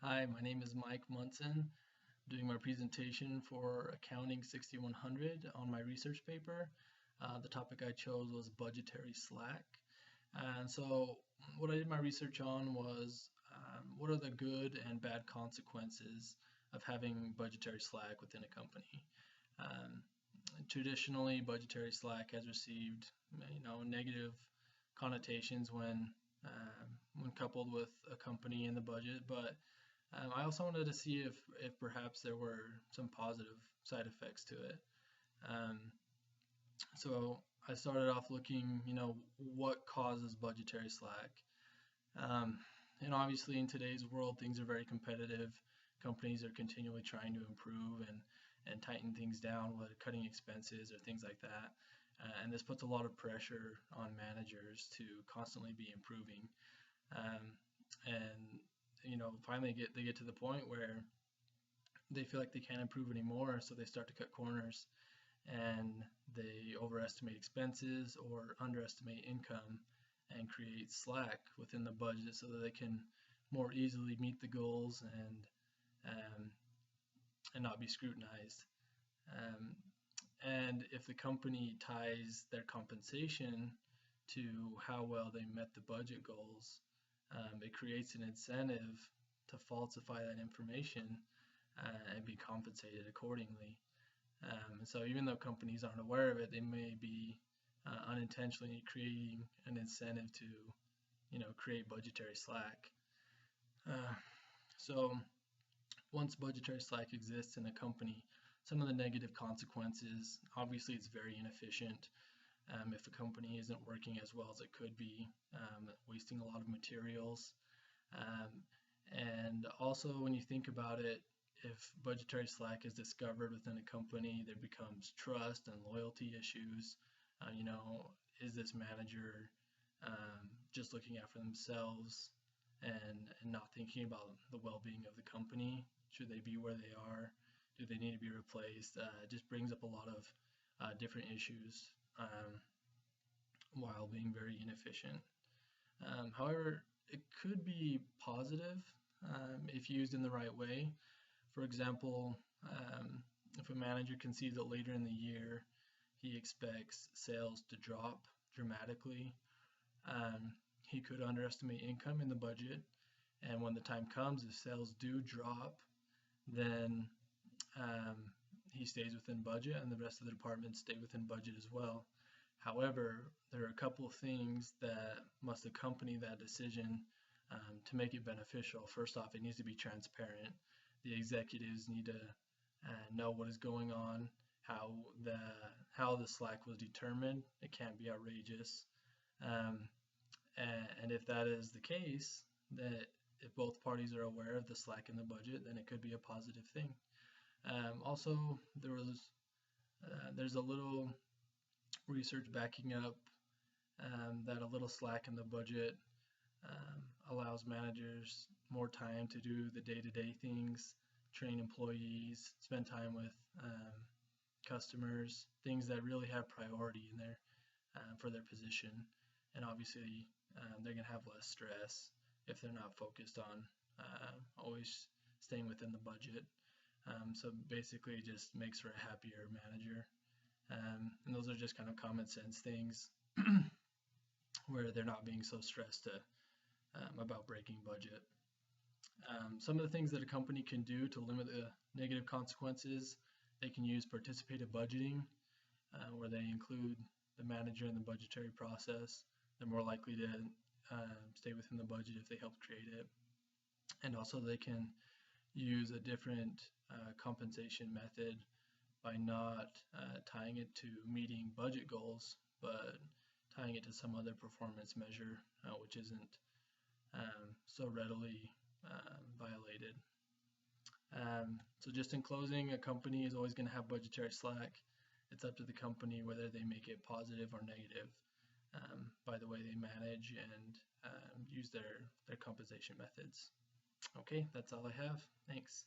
Hi, my name is Mike Munson, doing my presentation for Accounting 6100 on my research paper. The topic I chose was budgetary slack. And so what I did my research on was what are the good and bad consequences of having budgetary slack within a company. Um, Traditionally, budgetary slack has received, negative connotations when coupled with a company in the budget, but I also wanted to see if perhaps there were some positive side effects to it. Um, so I started off looking, what causes budgetary slack. Um, and obviously in today's world, things are very competitive. Companies are continually trying to improve and tighten things down, whether cutting expenses or things like that. And this puts a lot of pressure on managers to constantly be improving. Um, and finally they get to the point where they feel like they can't improve anymore, so they start to cut corners and they overestimate expenses or underestimate income and create slack within the budget so that they can more easily meet the goals um, and not be scrutinized. Um, and if the company ties their compensation to how well they met the budget goals, it creates an incentive to falsify that information and be compensated accordingly. So even though companies aren't aware of it, they may be unintentionally creating an incentive to, create budgetary slack. Uh, so once budgetary slack exists in a company, some of the negative consequences, obviously it's very inefficient. If a company isn't working as well as it could be, wasting a lot of materials. Um, and also, when you think about it, if budgetary slack is discovered within a company, there becomes trust and loyalty issues. Is this manager just looking out for themselves and not thinking about the well-being of the company? Should they be where they are? Do they need to be replaced? It just brings up a lot of different issues while being very inefficient. However, it could be positive if used in the right way. For example, if a manager can see that later in the year he expects sales to drop dramatically, he could underestimate income in the budget. And when the time comes, if sales do drop, then he stays within budget and the rest of the departments stay within budget as well. However, there are a couple of things that must accompany that decision to make it beneficial. First off, it needs to be transparent. The executives need to know what is going on, how the slack was determined. It can't be outrageous. And if that is the case, that if both parties are aware of the slack in the budget, then it could be a positive thing. Also, there's a little research backing up that a little slack in the budget allows managers more time to do the day-to-day things, train employees, spend time with customers, things that really have priority in there for their position. And obviously, they're going to have less stress if they're not focused on always staying within the budget. So basically, it just makes for a happier manager. And those are just kind of common sense things where they're not being so stressed about breaking budget. Some of the things that a company can do to limit the negative consequences, they can use participative budgeting, where they include the manager in the budgetary process. They're more likely to stay within the budget if they help create it. And also they can use a different compensation method by not tying it to meeting budget goals, but tying it to some other performance measure, which isn't so readily violated. So just in closing, a company is always going to have budgetary slack. It's up to the company whether they make it positive or negative by the way they manage and use their compensation methods. Okay, that's all I have. Thanks.